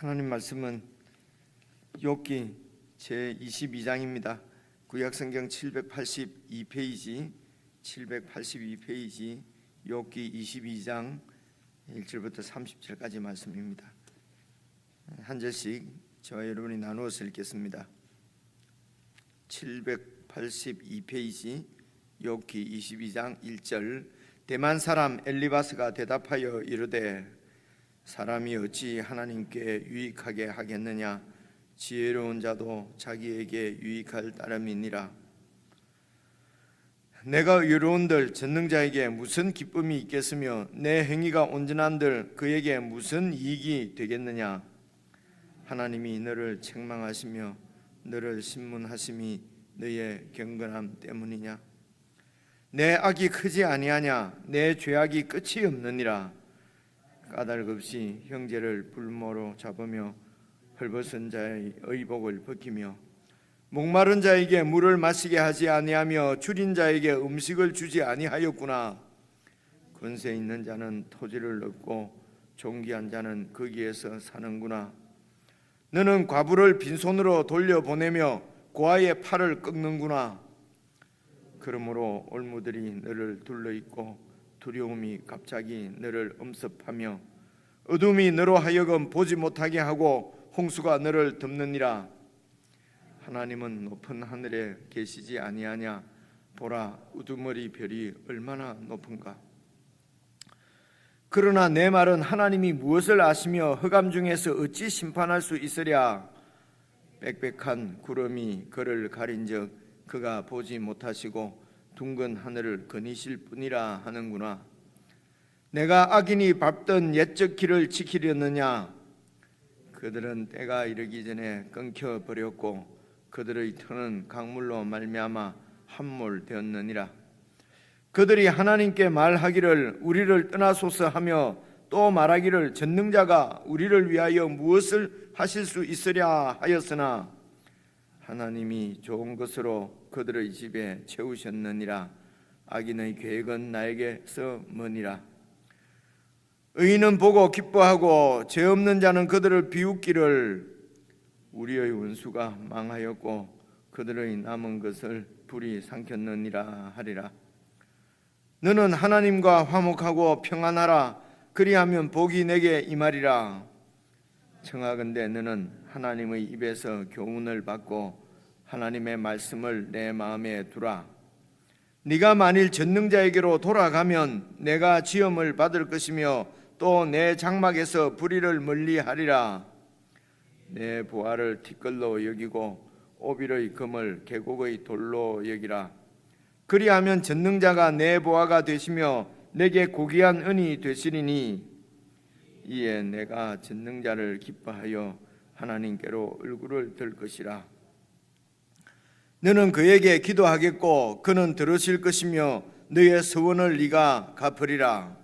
하나님 말씀은 욥기 제22장입니다. 구약성경 782페이지 욥기 22장 1절부터 30절까지 말씀입니다. 한 절씩 저와 여러분이 나누어서 읽겠습니다. 782페이지 욥기 22장 1절. 대만 사람 엘리바스가 대답하여 이르되 사람이 어찌 하나님께 유익하게 하겠느냐? 지혜로운 자도 자기에게 유익할 따름이니라. 내가 의로운들 전능자에게 무슨 기쁨이 있겠으며 내 행위가 온전한들 그에게 무슨 이익이 되겠느냐? 하나님이 너를 책망하시며 너를 신문하심이 너의 경건함 때문이냐? 내 악이 크지 아니하냐? 내 죄악이 끝이 없느니라. 까닭 없이 형제를 불모로 잡으며 헐벗은 자의 의복을 벗기며 목마른 자에게 물을 마시게 하지 아니하며 줄인 자에게 음식을 주지 아니하였구나. 권세 있는 자는 토지를 얻고 존귀한 자는 거기에서 사는구나. 너는 과부를 빈손으로 돌려보내며 고아의 팔을 꺾는구나. 그러므로 올무들이 너를 둘러있고 두려움이 갑자기 너를 엄습하며 어둠이 너로 하여금 보지 못하게 하고 홍수가 너를 덮느니라. 하나님은 높은 하늘에 계시지 아니하냐? 보라, 우두머리 별이 얼마나 높은가. 그러나 내 말은 하나님이 무엇을 아시며 흑암 중에서 어찌 심판할 수 있으랴? 빽빽한 구름이 그를 가린즉 그가 보지 못하시고 둥근 하늘을 거니실 뿐이라 하는구나. 내가 악인이 밟던 옛적 길을 지키려느냐? 그들은 때가 이르기 전에 끊겨버렸고 그들의 터는 강물로 말미암아 함몰되었느니라. 그들이 하나님께 말하기를 우리를 떠나소서 하며 또 말하기를 전능자가 우리를 위하여 무엇을 하실 수 있으랴 하였으나 하나님이 좋은 것으로 그들의 집에 채우셨느니라. 악인의 계획은 나에게서 머니라. 의인은 보고 기뻐하고 죄 없는 자는 그들을 비웃기를 우리의 원수가 망하였고 그들의 남은 것을 불이 삼켰느니라 하리라. 너는 하나님과 화목하고 평안하라. 그리하면 복이 내게 임하리라. 청하건대 너는 하나님의 입에서 교훈을 받고 하나님의 말씀을 내 마음에 두라. 네가 만일 전능자에게로 돌아가면 내가 지음을 받을 것이며 또 내 장막에서 불의를 멀리하리라. 내 보화를 티끌로 여기고 오빌의 금을 계곡의 돌로 여기라. 그리하면 전능자가 내 보화가 되시며 내게 고귀한 은이 되시리니 이에 내가 전능자를 기뻐하여 하나님께로 얼굴을 들 것이라. 너는 그에게 기도하겠고 그는 들으실 것이며 너의 서원을 네가 갚으리라.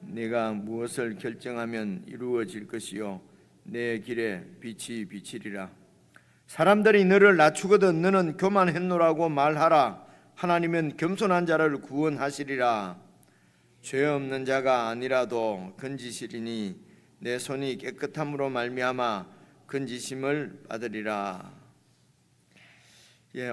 네가 무엇을 결정하면 이루어질 것이요 내 길에 빛이 비치리라. 사람들이 너를 낮추거든 너는 교만했노라고 말하라. 하나님은 겸손한 자를 구원하시리라. 죄 없는 자가 아니라도 건지시리니 내 손이 깨끗함으로 말미암아 건지심을 받으리라.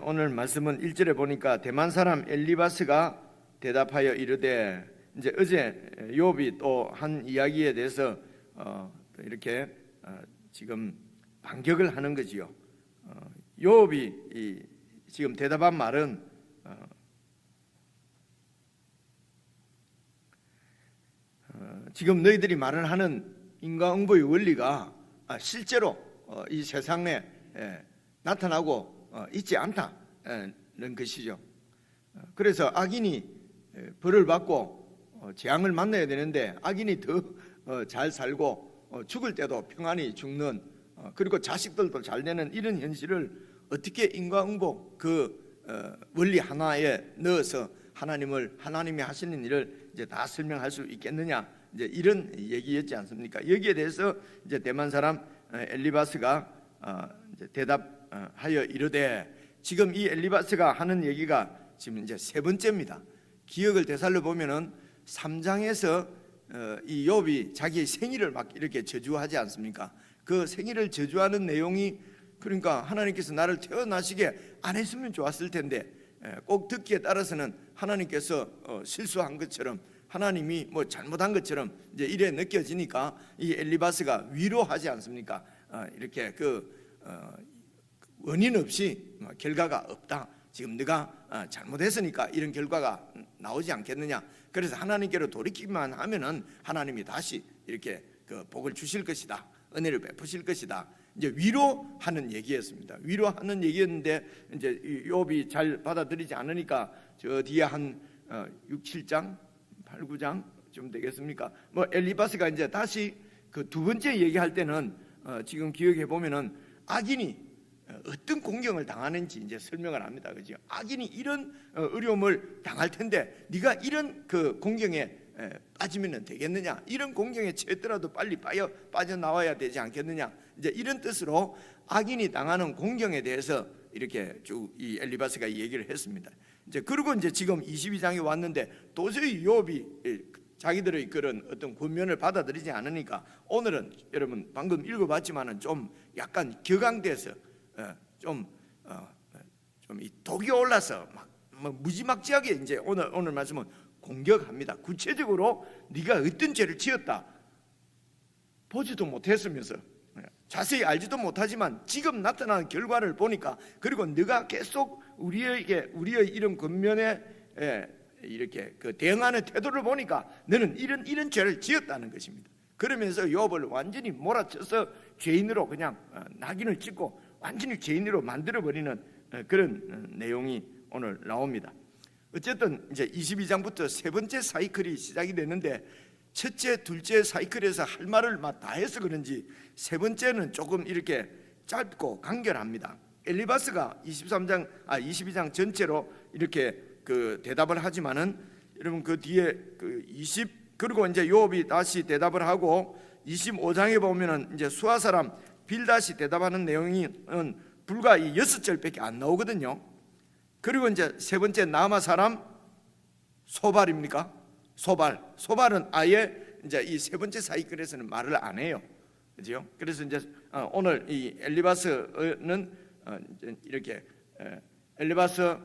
오늘 말씀은 1절에 보니까 대만 사람 엘리바스가 대답하여 이르되, 이제 어제 욥이 또 한 이야기에 대해서 이렇게 지금 반격을 하는 거지요. 욥이 지금 대답한 말은 지금 너희들이 말을 하는 인과응보의 원리가 실제로 이 세상에 나타나고 있지 않다는 것이죠. 그래서 악인이 벌을 받고 재앙을 만나야 되는데 악인이 더 잘 살고 죽을 때도 평안히 죽는, 그리고 자식들도 잘 되는 이런 현실을 어떻게 인과응보 그 원리 하나에 넣어서 하나님이 하시는 일을 이제 다 설명할 수 있겠느냐, 이제 이런 얘기였지 않습니까? 여기에 대해서 이제 대만 사람 엘리바스가 이제 대답하여 이르되, 지금 이 엘리바스가 하는 얘기가 지금 이제 세 번째입니다. 기억을 되살려 보면은 3장에서 이 욥이 자기의 생일을 막 이렇게 저주하지 않습니까? 그 생일을 저주하는 내용이 그러니까 하나님께서 나를 태어나시게 안 했으면 좋았을 텐데 꼭 듣기에 따라서는 하나님께서 실수한 것처럼 하나님이 뭐 잘못한 것처럼 이제 이래 느껴지니까 이 엘리바스가 위로하지 않습니까? 이렇게 원인 없이 결과가 없다. 지금 네가 잘못했으니까 이런 결과가 나오지 않겠느냐. 그래서 하나님께로 돌이키기만 하면은 하나님이 다시 이렇게 복을 주실 것이다. 은혜를 베푸실 것이다. 이제 위로하는 얘기였습니다. 위로하는 얘기였는데 이제 욥이 잘 받아들이지 않으니까 저 뒤에 한 6, 7장, 8, 9장 좀 되겠습니까? 뭐 엘리바스가 이제 다시 그 두 번째 얘기할 때는 지금 기억해 보면은 악인이 어떤 공경을 당하는지 이제 설명을 합니다. 그죠? 악인이 이런 어려움을 당할 텐데 네가 이런 그 공경에 빠지면 되겠느냐? 이런 공경에 처했더라도 빨리 빠져나와야 되지 않겠느냐? 이제 이런 뜻으로 악인이 당하는 공경에 대해서 이렇게 쭉 이 엘리바스가 얘기를 했습니다. 이제 그리고 이제 지금 22장에 왔는데 도저히 욥이 자기들의 그런 어떤 권면을 받아들이지 않으니까 오늘은 여러분 방금 읽어봤지만은 좀 약간 격앙돼서 좀 이 독이 올라서 막 무지막지하게 이제 오늘 말씀은 공격합니다. 구체적으로 네가 어떤 죄를 지었다 보지도 못했으면서 자세히 알지도 못하지만 지금 나타나는 결과를 보니까 그리고 네가 계속 우리의 이런 권면에 이렇게 대응하는 태도를 보니까 너는 이런 죄를 지었다는 것입니다. 그러면서 욥을 완전히 몰아쳐서 죄인으로 그냥 낙인을 찍고 완전히 죄인으로 만들어버리는 그런 내용이 오늘 나옵니다. 어쨌든 이제 22장부터 세 번째 사이클이 시작이 되는데 첫째, 둘째 사이클에서 할 말을 다 해서 그런지 세 번째는 조금 이렇게 짧고 간결합니다. 엘리바스가 22장 전체로 이렇게 대답을 하지만은 여러분 그 뒤에 그리고 이제 욥이 다시 대답을 하고 25장에 보면은 이제 수아 사람 빌닷이 대답하는 내용은 불과 이 6절밖에 안 나오거든요. 그리고 이제 세 번째 나마 사람 소발입니까? 소발은 아예 이제 이 세 번째 사이클에서는 말을 안 해요. 그죠? 그래서 이제 오늘 이 엘리바스는 이렇게 엘리바스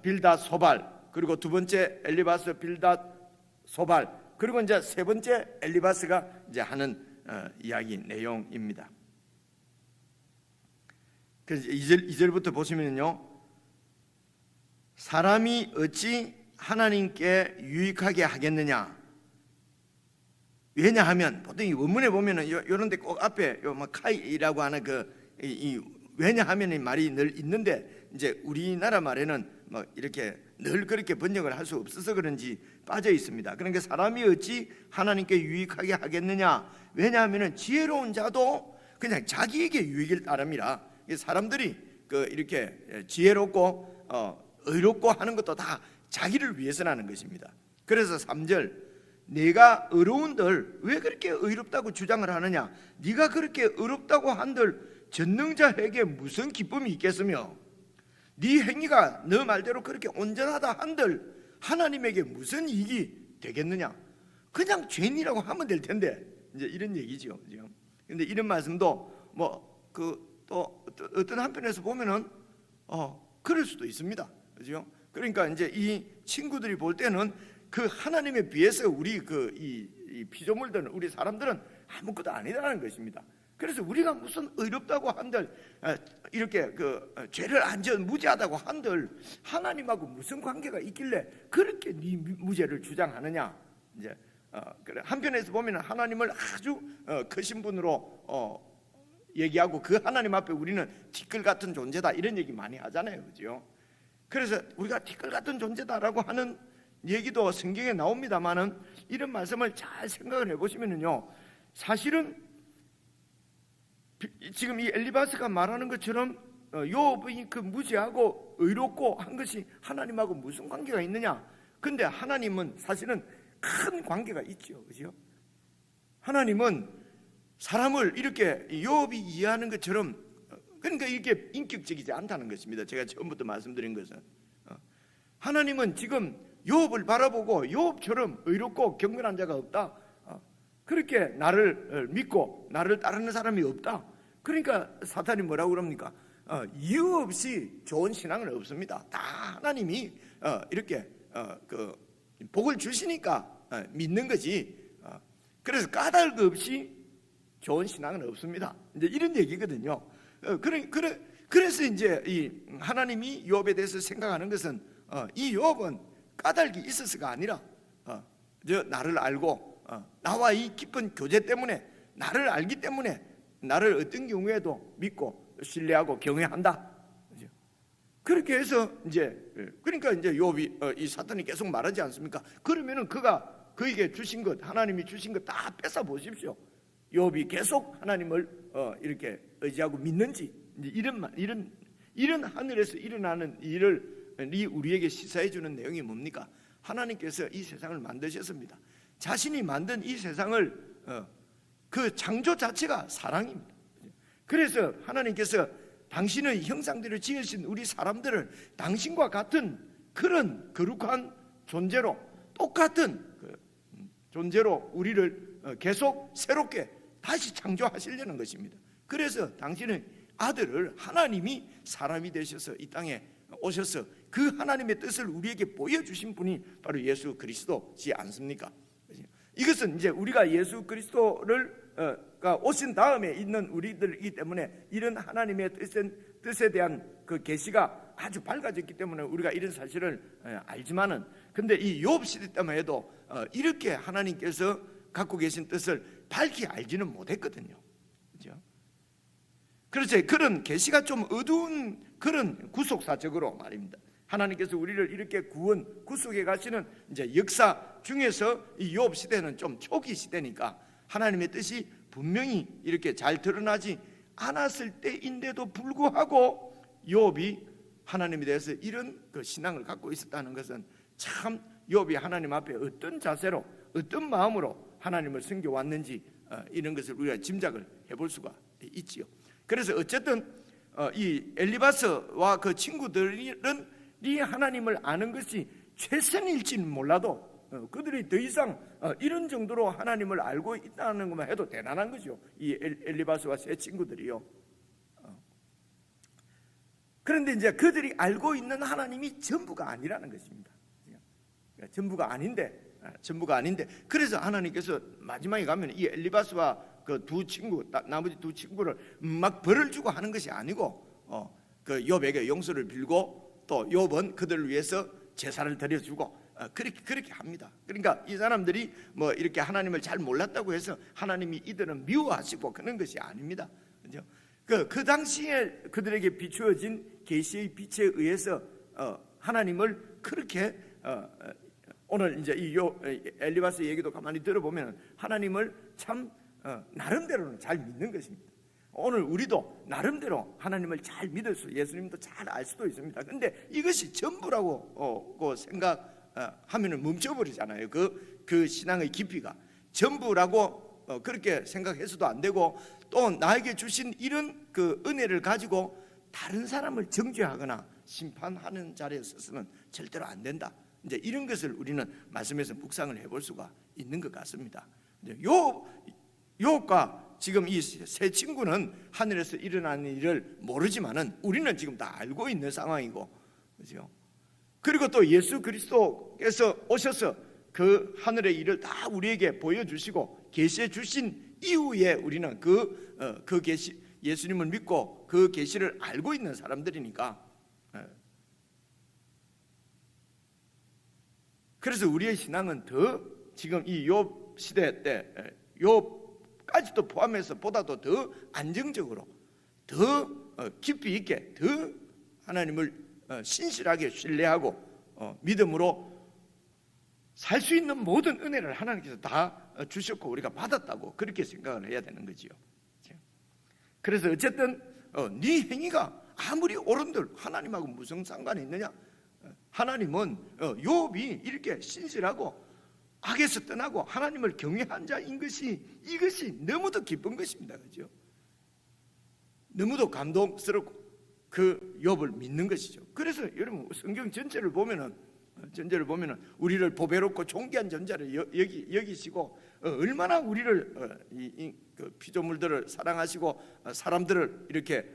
빌닷 소발 그리고 두 번째 엘리바스 빌닷 소발 그리고 이제 세 번째 엘리바스가 이제 하는 이야기 내용입니다. 그래서 2절부터 보시면요, 사람이 어찌 하나님께 유익하게 하겠느냐? 왜냐하면 보통 이 원문에 보면은 이런데 꼭 앞에 카이라고 하는 이 왜냐하면의 말이 늘 있는데 이제 우리나라 말에는 이렇게 늘 그렇게 번역을 할 수 없어서 그런지 빠져 있습니다. 그러니까 사람이 어찌 하나님께 유익하게 하겠느냐? 왜냐하면은 지혜로운 자도 그냥 자기에게 유익을 따릅니다. 사람들이 이렇게 지혜롭고 의롭고 하는 것도 다 자기를 위해서라는 것입니다. 그래서 3절 내가 의로운들 왜 그렇게 의롭다고 주장을 하느냐? 네가 그렇게 의롭다고 한들 전능자에게 무슨 기쁨이 있겠으며 네 행위가 너 말대로 그렇게 온전하다 한들 하나님에게 무슨 이익이 되겠느냐? 그냥 죄인이라고 하면 될 텐데 이제 이런 얘기죠. 그런데 이런 말씀도 또 어떤 한편에서 보면은 그럴 수도 있습니다. 그죠? 그러니까 이제 이 친구들이 볼 때는 그 하나님에 비해서 우리 이 피조물들은 우리 사람들은 아무것도 아니라는 것입니다. 그래서 우리가 무슨 의롭다고 한들 이렇게 죄를 안 지은 무죄하다고 한들 하나님하고 무슨 관계가 있길래 그렇게 네 무죄를 주장하느냐? 이제 그래 한편에서 보면 하나님을 아주 크신 분으로 얘기하고 그 하나님 앞에 우리는 티끌 같은 존재다 이런 얘기 많이 하잖아요, 그죠? 그래서 우리가 티끌 같은 존재다라고 하는 얘기도 성경에 나옵니다만은 이런 말씀을 잘 생각을 해보시면은요, 사실은 지금 이 엘리바스가 말하는 것처럼 욥이 그 무지하고 의롭고 한 것이 하나님하고 무슨 관계가 있느냐? 근데 하나님은 사실은 큰 관계가 있죠, 그죠? 하나님은 사람을 이렇게 욥이 이해하는 것처럼 그러니까 이게 인격적이지 않다는 것입니다. 제가 처음부터 말씀드린 것은 하나님은 지금 욥을 바라보고 욥처럼 의롭고 경건한 자가 없다. 그렇게 나를 믿고 나를 따르는 사람이 없다. 그러니까 사탄이 뭐라고 그럽니까? 이유 없이 좋은 신앙은 없습니다. 다 하나님이 이렇게 그 복을 주시니까 믿는 거지. 그래서 까닭 없이 좋은 신앙은 없습니다. 이제 이런 얘기거든요. 그래서 이제 이 하나님이 욥에 대해서 생각하는 것은 이 욥은 까닭이 있어서가 아니라 나를 알고 나와 이 깊은 교제 때문에, 나를 알기 때문에 나를 어떤 경우에도 믿고 신뢰하고 경외한다. 그렇게 해서 그러니까 이제 욥이 이 사탄이 계속 말하지 않습니까? 그러면은 그가 그에게 주신 것, 하나님이 주신 것 다 뺏어 보십시오. 욥이 계속 하나님을 이렇게 의지하고 믿는지, 이런 하늘에서 일어나는 일을 우리에게 시사해 주는 내용이 뭡니까? 하나님께서 이 세상을 만드셨습니다. 자신이 만든 이 세상을 그 창조 자체가 사랑입니다. 그래서 하나님께서 당신의 형상대로 지으신 우리 사람들을 당신과 같은 그런 거룩한 존재로, 똑같은 존재로 우리를 계속 새롭게 다시 창조하시려는 것입니다. 그래서 당신의 아들을 하나님이 사람이 되셔서 이 땅에 오셔서 그 하나님의 뜻을 우리에게 보여주신 분이 바로 예수 그리스도지 않습니까? 이것은 이제 우리가 예수 그리스도가 오신 다음에 있는 우리들이기 때문에 이런 하나님의 뜻에 대한 그 계시가 아주 밝아졌기 때문에 우리가 이런 사실을 알지만은, 근데 이 욥 시대 때만 해도 이렇게 하나님께서 갖고 계신 뜻을 밝히 알지는 못했거든요. 그렇죠? 그렇죠. 그런 계시가 좀 어두운 그런 구속사적으로 말입니다. 하나님께서 우리를 이렇게 구속해 가시는 이제 역사 중에서 이 욥 시대는 좀 초기 시대니까 하나님의 뜻이 분명히 이렇게 잘 드러나지 않았을 때인데도 불구하고 욥이 하나님에 대해서 이런 그 신앙을 갖고 있었다는 것은 참 욥이 하나님 앞에 어떤 자세로, 어떤 마음으로 하나님을 섬겨왔는지 이런 것을 우리가 짐작을 해볼 수가 있지요. 그래서 어쨌든 이 엘리바스와 그 친구들은 이 하나님을 아는 것이 최선일지는 몰라도 그들이 더 이상 이런 정도로 하나님을 알고 있다는 것만 해도 대단한 거죠. 이 엘리바스와 세 친구들이요. 그런데 이제 그들이 알고 있는 하나님이 전부가 아니라는 것입니다. 전부가 아닌데 그래서 하나님께서 마지막에 가면 이 엘리바스와 그 두 친구, 나머지 두 친구를 막 벌을 주고 하는 것이 아니고 그 욥에게 용서를 빌고 또 욥은 그들을 위해서 제사를 드려주고 그렇게 합니다. 그러니까 이 사람들이 뭐 이렇게 하나님을 잘 몰랐다고 해서 하나님이 이들은 미워하시고 그런 것이 아닙니다. 그죠? 그 당시에 그들에게 비추어진 계시의 빛에 의해서 하나님을 그렇게 오늘 이제 이 엘리바스 얘기도 가만히 들어보면 하나님을 참 나름대로는 잘 믿는 것입니다. 오늘 우리도 나름대로 하나님을 잘 믿을 수, 예수님도 잘 알 수도 있습니다. 근데 이것이 전부라고 생각하면 멈춰버리잖아요. 그 신앙의 깊이가 전부라고 그렇게 생각해서도 안 되고, 또 나에게 주신 이런 그 은혜를 가지고 다른 사람을 정죄하거나 심판하는 자리에 서서는 절대로 안 된다. 이제 이런 것을 우리는 말씀에서 묵상을 해볼 수가 있는 것 같습니다. 욥과 지금 이 세 친구는 하늘에서 일어나는 일을 모르지만은 우리는 지금 다 알고 있는 상황이고, 그렇죠? 그리고 또 예수 그리스도께서 오셔서 그 하늘의 일을 다 우리에게 보여주시고 계시해 주신 이후에 우리는 그 계시, 예수님을 믿고 그 계시를 알고 있는 사람들이니까, 그래서 우리의 신앙은 더 지금 이 욥 시대 때 욥까지도 포함해서 보다도 더 안정적으로, 더 깊이 있게, 더 하나님을 신실하게 신뢰하고 믿음으로 살 수 있는 모든 은혜를 하나님께서 다 주셨고 우리가 받았다고 그렇게 생각을 해야 되는 거지요. 그래서 어쨌든 네 행위가 아무리 옳은들 하나님하고 무슨 상관이 있느냐? 하나님은 욥이 이렇게 신실하고 악에서 떠나고 하나님을 경외한 자인 것이, 이것이 너무도 기쁜 것입니다. 그죠? 너무도 감동스럽고 그 욥을 믿는 것이죠. 그래서 여러분 성경 전체를 보면은 우리를 보배롭고 존귀한 존재를 여기시고 얼마나 우리를 그 피조물들을 사랑하시고 사람들을 이렇게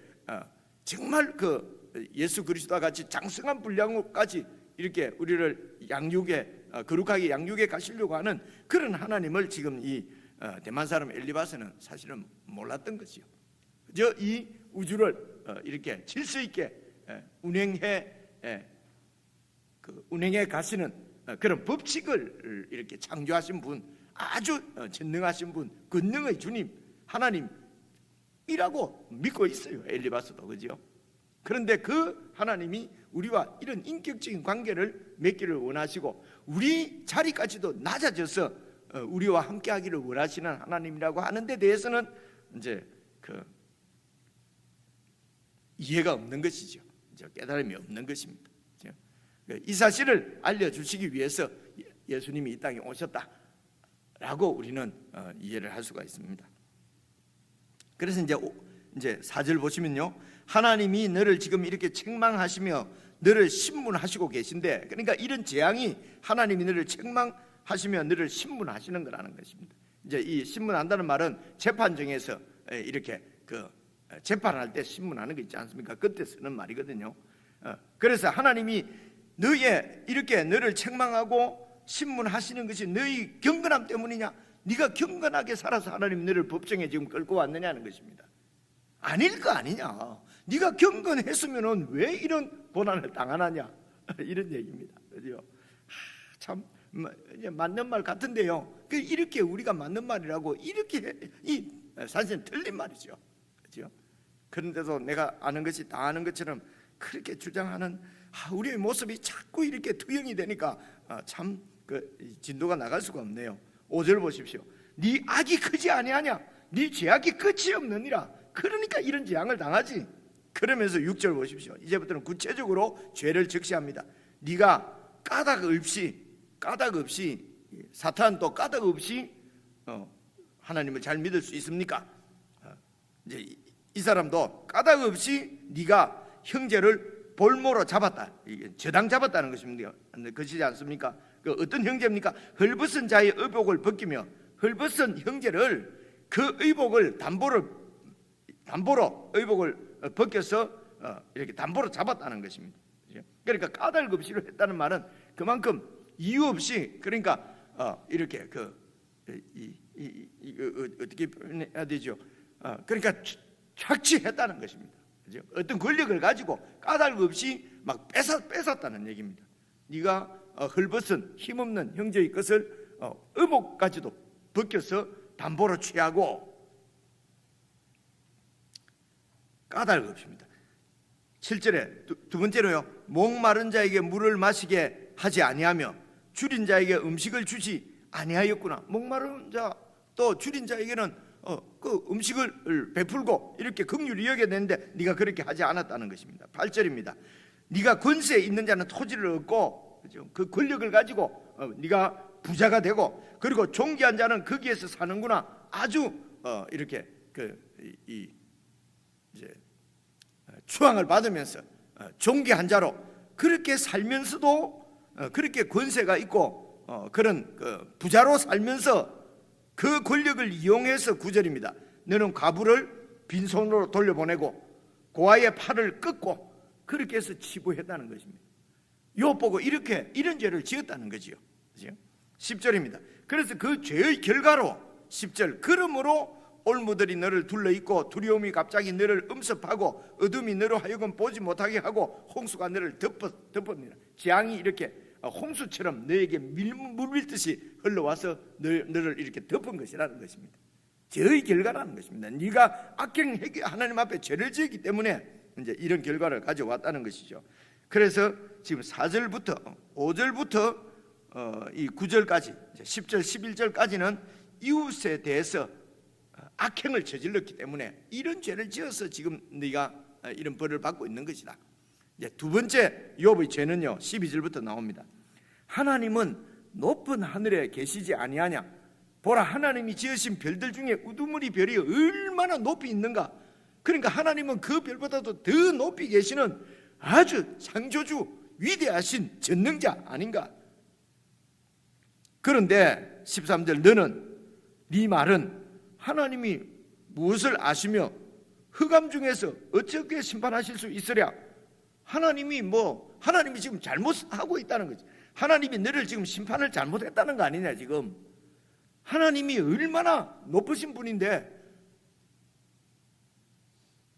정말 그 예수 그리스도와 같이 장성한 분량까지 이렇게 우리를 양육에 거룩하게 양육해 가시려고 하는 그런 하나님을 지금 이 대만 사람 엘리바스는 사실은 몰랐던 것이요. 그저 이 우주를 이렇게 질서 있게 운행해 가시는 그런 법칙을 이렇게 창조하신 분, 아주 전능하신 분, 권능의 주님 하나님이라고 믿고 있어요. 엘리바스도 그죠? 그런데 그 하나님이 우리와 이런 인격적인 관계를 맺기를 원하시고 우리 자리까지도 낮아져서 우리와 함께하기를 원하시는 하나님이라고 하는 데 대해서는 이제 그 이해가 없는 것이죠. 깨달음이 없는 것입니다. 이 사실을 알려주시기 위해서 예수님이 이 땅에 오셨다라고 우리는 이해를 할 수가 있습니다. 그래서 이제 4절 보시면요, 하나님이 너를 지금 이렇게 책망하시며 너를 신문하시고 계신데, 그러니까 이런 재앙이 하나님이 너를 책망하시며 너를 신문하시는 거라는 것입니다. 이제 이 신문한다는 말은 재판정에서 이렇게 그 재판할 때 신문하는 거 있지 않습니까? 그때 쓰는 말이거든요. 그래서 하나님이 이렇게 너를 책망하고 신문하시는 것이 너희 경건함 때문이냐? 네가 경건하게 살아서 하나님 너를 법정에 지금 끌고 왔느냐는 것입니다. 아닐 거 아니냐? 네가 경건했으면 왜 이런 고난을 당하느냐? 이런 얘기입니다. 그죠? 참 맞는 말 같은데요. 이렇게 우리가 맞는 말이라고 이렇게 사실은 틀린 말이죠. 그죠? 그런데도 내가 아는 것이 다 아는 것처럼 그렇게 주장하는 우리의 모습이 자꾸 이렇게 투영이 되니까 참 진도가 나갈 수가 없네요. 5절 보십시오. 네 악이 크지 아니하냐? 네 죄악이 끝이 없느니라. 그러니까 이런 재앙을 당하지. 그러면서 6절 보십시오. 이제부터는 구체적으로 죄를 적시합니다. 네가 까닭 없이 사탄도 까닭 없이 하나님을 잘 믿을 수 있습니까? 이제 이 사람도 까닭 없이 네가 형제를 볼모로 잡았다. 이게 저당 잡았다는 것입니다. 그렇지 않습니까? 그 어떤 형제입니까? 헐벗은 자의 의복을 벗기며 헐벗은 형제를 그 의복을 담보로 의복을 벗겨서 이렇게 담보로 잡았다는 것입니다. 그러니까 까닭 없이로 했다는 말은 그만큼 이유 없이, 그러니까 이렇게 어떻게 표현해야 되죠? 그러니까 착취했다는 것입니다. 그죠? 어떤 권력을 가지고 까닭 없이 막 뺏었다는 얘기입니다. 네가 헐벗은 힘없는 형제의 것을 의복까지도 벗겨서 담보로 취하고, 까닭 없습니다. 7절에 두 번째로요, 목마른 자에게 물을 마시게 하지 아니하며 줄인 자에게 음식을 주지 아니하였구나. 목마른 자 또 줄인 자에게는 그 음식을 베풀고 이렇게 긍휼히 여겨야 되는데 네가 그렇게 하지 않았다는 것입니다. 8절입니다. 네가 권세 있는 자는 토지를 얻고, 그죠? 그 권력을 가지고 네가 부자가 되고, 그리고 존귀한 자는 거기에서 사는구나. 아주 이렇게 이제 추앙을 받으면서 존귀한 자로 그렇게 살면서도 그렇게 권세가 있고 그런 부자로 살면서 그 권력을 이용해서 9절입니다. 너는 과부를 빈손으로 돌려보내고 고아의 팔을 끊고 그렇게 해서 치부했다는 것입니다. 요 보고 이런 죄를 지었다는 거지요. 그죠? 10절입니다. 그래서 그 죄의 결과로 10절, 그러므로 올무들이 너를 둘러있고 두려움이 갑자기 너를 엄습하고 어둠이 너로 하여금 보지 못하게 하고 홍수가 너를 덮었느니라. 재앙이 이렇게 홍수처럼 너에게 물밀듯이 흘러와서 너를 이렇게 덮은 것이라는 것입니다. 죄의 결과라는 것입니다. 네가 악행하게 하나님 앞에 죄를 지었기 때문에 이제 이런 결과를 가져왔다는 것이죠. 그래서 지금 4절부터 5절부터 이 9절까지 10절 11절까지는 이웃에 대해서 악행을 저질렀기 때문에 이런 죄를 지어서 지금 네가 이런 벌을 받고 있는 것이다. 이제 두 번째 욥의 죄는요, 12절부터 나옵니다. 하나님은 높은 하늘에 계시지 아니하냐? 보라, 하나님이 지으신 별들 중에 우두머리 별이 얼마나 높이 있는가? 그러니까 하나님은 그 별보다도 더 높이 계시는 아주 창조주 위대하신 전능자 아닌가? 그런데 13절, 너는 네 말은 하나님이 무엇을 아시며 흑암 중에서 어떻게 심판하실 수 있으랴? 하나님이 지금 잘못하고 있다는 거지. 하나님이 너를 지금 심판을 잘못했다는 거 아니냐 지금. 하나님이 얼마나 높으신 분인데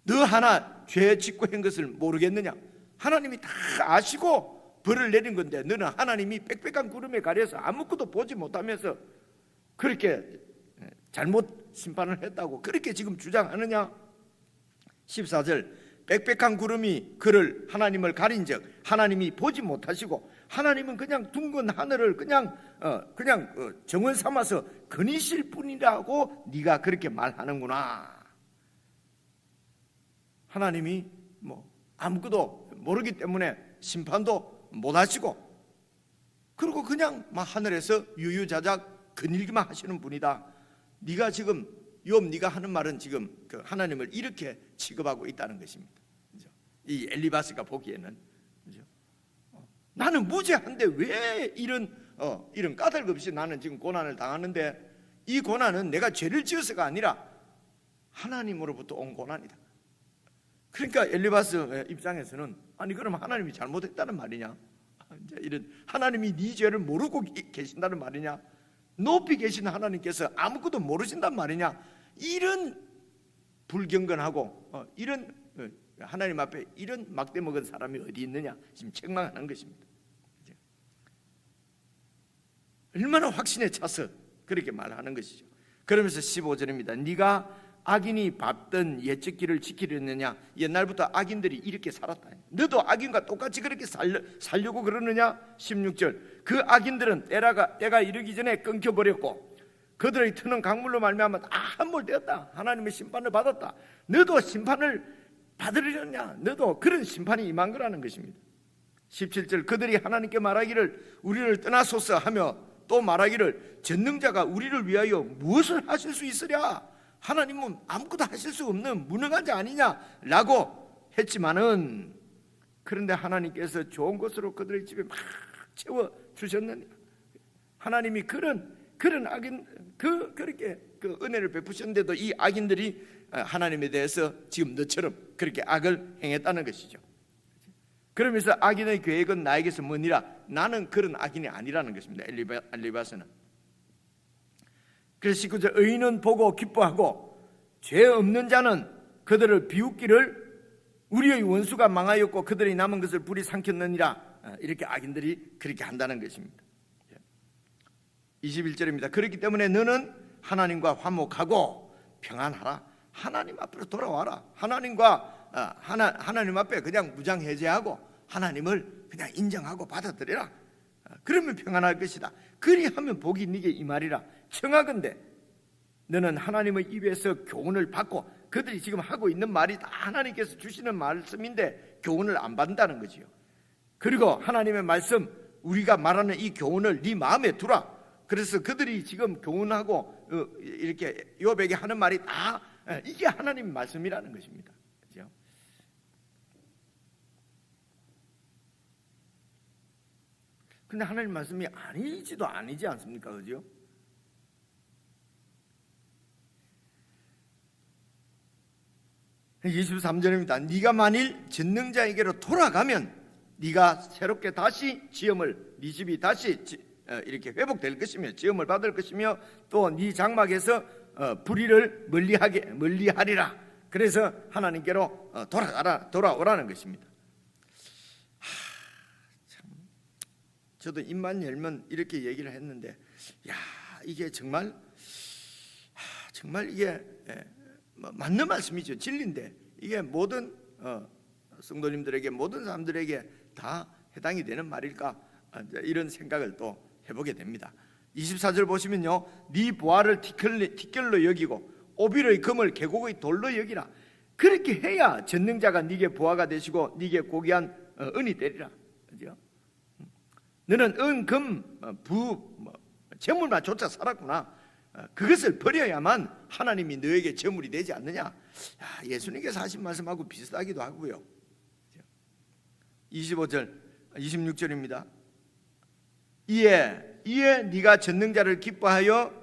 너 하나 죄 짓고 한 것을 모르겠느냐? 하나님이 다 아시고 벌을 내린 건데 너는 하나님이 빽빽한 구름에 가려서 아무것도 보지 못하면서 그렇게 잘못 심판을 했다고 그렇게 지금 주장하느냐? 14절 빽빽한 구름이 그를 하나님을 가린즉 하나님이 보지 못하시고 하나님은 그냥 둥근 하늘을 그냥 정원 삼아서 거니실 뿐이라고 네가 그렇게 말하는구나. 하나님이 아무것도 모르기 때문에 심판도 못 하시고 그리고 그냥 하늘에서 유유자작 거닐기만 하시는 분이다. 네가 지금 욥 네가 하는 말은 지금 그 하나님을 이렇게 취급하고 있다는 것입니다. 그죠? 이 엘리바스가 보기에는 그죠? 나는 무죄한데 왜 이런 까닭 없이 나는 지금 고난을 당하는데 이 고난은 내가 죄를 지어서가 아니라 하나님으로부터 온 고난이다. 그러니까 엘리바스 입장에서는 아니 그럼 하나님이 잘못했다는 말이냐? 이런 하나님이 네 죄를 모르고 계신다는 말이냐? 높이 계신 하나님께서 아무것도 모르신단 말이냐? 이런 불경건하고 이런 하나님 앞에 이런 막대 먹은 사람이 어디 있느냐? 지금 책망하는 것입니다. 얼마나 확신에 차서 그렇게 말하는 것이죠. 그러면서 15절입니다. 네가 악인이 밟던 옛적 길을 지키려느냐? 옛날부터 악인들이 이렇게 살았다. 너도 악인과 똑같이 그렇게 살려고 그러느냐? 16절 그 악인들은 때가 이르기 전에 끊겨버렸고 그들의 터는 강물로 말미암아 다 함몰되었다. 하나님의 심판을 받았다. 너도 심판을 받으려냐? 너도 그런 심판이 임한 거라는 것입니다. 17절 그들이 하나님께 말하기를 우리를 떠나소서 하며 또 말하기를 전능자가 우리를 위하여 무엇을 하실 수 있으랴? 하나님은 아무것도 하실 수 없는 무능한 자 아니냐라고 했지만은 그런데 하나님께서 좋은 것으로 그들의 집에 막 채워 주셨느냐? 하나님이 그런 악인 그렇게 그 은혜를 베푸셨는데도 이 악인들이 하나님에 대해서 지금 너처럼 그렇게 악을 행했다는 것이죠. 그러면서 악인의 계획은 나에게서 머니라. 나는 그런 악인이 아니라는 것입니다. 엘리바스는. 그래서 19절 의인은 보고 기뻐하고 죄 없는 자는 그들을 비웃기를 우리의 원수가 망하였고 그들이 남은 것을 불이 삼켰느니라. 이렇게 악인들이 그렇게 한다는 것입니다. 21절입니다. 그렇기 때문에 너는 하나님과 화목하고 평안하라. 하나님 앞으로 돌아와라. 하나님 앞에 그냥 무장해제하고 하나님을 그냥 인정하고 받아들여라. 그러면 평안할 것이다. 그리하면 복이 네게 이 말이라. 청하건대 너는 하나님의 입에서 교훈을 받고 그들이 지금 하고 있는 말이 다 하나님께서 주시는 말씀인데 교훈을 안 받는다는 거지요. 그리고 하나님의 말씀 우리가 말하는 이 교훈을 네 마음에 두라. 그래서 그들이 지금 교훈하고 이렇게 욥에게 하는 말이 다 이게 하나님의 말씀이라는 것입니다. 그렇죠? 근데 하나님 말씀이 아니지도 아니지 않습니까? 그죠? (23절입니다) 네가 만일 전능자에게로 돌아가면 네가 새롭게 다시 지음을 네 집이 다시 이렇게 회복될 것이며 지음을 받을 것이며 또 네 장막에서 불의를 멀리하리라. 그래서 하나님께로 돌아오라는 것입니다. 참, 저도 입만 열면 이렇게 얘기를 했는데 이게 정말 이게 맞는 말씀이죠. 진리인데 이게 모든 성도님들에게 모든 사람들에게 다 해당이 되는 말일까? 이런 생각을 또 해보게 됩니다. 24절 보시면요, 네 보화를 티끌로 여기고 오빌의 금을 계곡의 돌로 여기라. 그렇게 해야 전능자가 네게 보화가 되시고 네게 고귀한 은이 되리라. 그죠? 너는 은, 금, 재물만 조차 살았구나. 그것을 버려야만 하나님이 너에게 재물이 되지 않느냐. 예수님께서 하신 말씀하고 비슷하기도 하고요. 25절 26절입니다. 이에 네가 전능자를 기뻐하여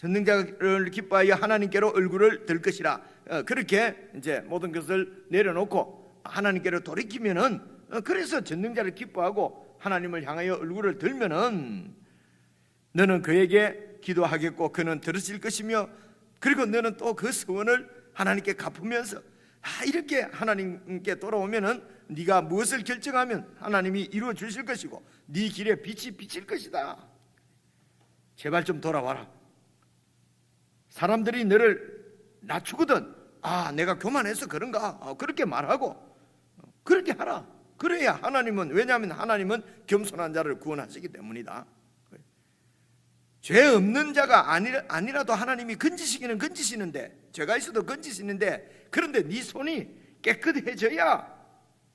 전능자를 기뻐하여 하나님께로 얼굴을 들 것이라. 그렇게 이제 모든 것을 내려놓고 하나님께로 돌이키면은, 그래서 전능자를 기뻐하고 하나님을 향하여 얼굴을 들면은 너는 그에게 기도하겠고 그는 들으실 것이며, 그리고 너는 또 그 소원을 하나님께 갚으면서 이렇게 하나님께 돌아오면은 네가 무엇을 결정하면 하나님이 이루어 주실 것이고 네 길에 빛이 비칠 것이다. 제발 좀 돌아와라. 사람들이 너를 낮추거든. 내가 교만해서 그런가? 그렇게 말하고 그렇게 하라. 그래야 하나님은, 왜냐하면 하나님은 겸손한 자를 구원하시기 때문이다. 죄 없는 자가 아니라도 하나님이 건지시기는 건지시는데, 죄가 있어도 건지시는데, 그런데 네 손이 깨끗해져야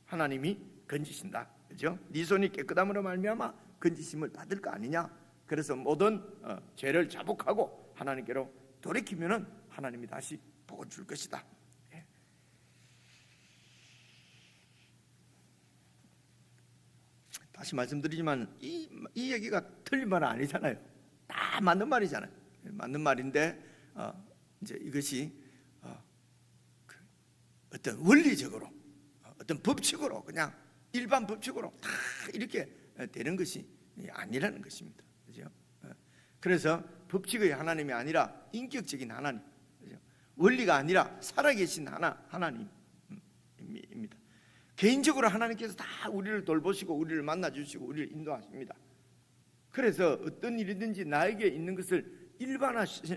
하나님이 건지신다. 그죠? 네 손이 깨끗함으로 말미암아 건지심을 받을 거 아니냐. 그래서 모든 죄를 자복하고 하나님께로 돌이키면은 하나님이 다시 복을 줄 것이다. 다시 말씀드리지만 이 얘기가 틀린 말은 아니잖아요. 다 맞는 말이잖아요. 맞는 말인데 이제 이것이 어떤 원리적으로, 어떤 법칙으로, 그냥 일반 법칙으로 다 이렇게 되는 것이 아니라는 것입니다. 그죠? 그래서 법칙의 하나님이 아니라 인격적인 하나님, 그죠? 원리가 아니라 살아계신 하나님입니다. 개인적으로 하나님께서 다 우리를 돌보시고 우리를 만나주시고 우리를 인도하십니다. 그래서 어떤 일이든지 나에게 있는 것을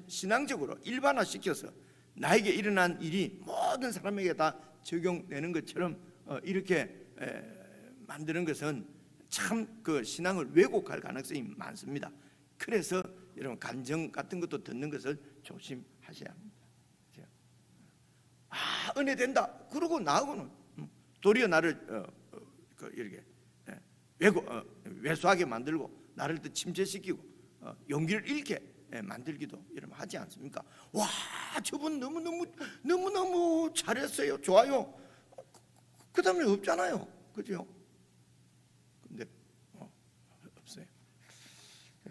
신앙적으로 일반화시켜서 나에게 일어난 일이 모든 사람에게 다 적용되는 것처럼 이렇게 만드는 것은 참 그 신앙을 왜곡할 가능성이 많습니다. 그래서 여러분 감정 같은 것도 듣는 것을 조심하셔야 합니다. 은혜 된다. 그러고 나하고는 도리어 나를 이렇게 왜소하게 만들고 나를 또 침체시키고 용기를 잃게 만들기도 여러분 하지 않습니까? 와, 저분 너무 잘했어요. 좋아요. 그 다음에 없잖아요. 그죠? 근데 없어요.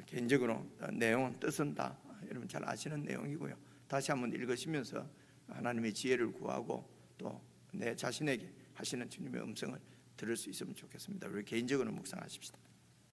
개인적으로 내용은 뜻은 다 여러분 잘 아시는 내용이고요. 다시 한번 읽으시면서 하나님의 지혜를 구하고 또 내 자신에게 하시는 주님의 음성을 들을 수 있으면 좋겠습니다. 우리 개인적으로 묵상하십시다.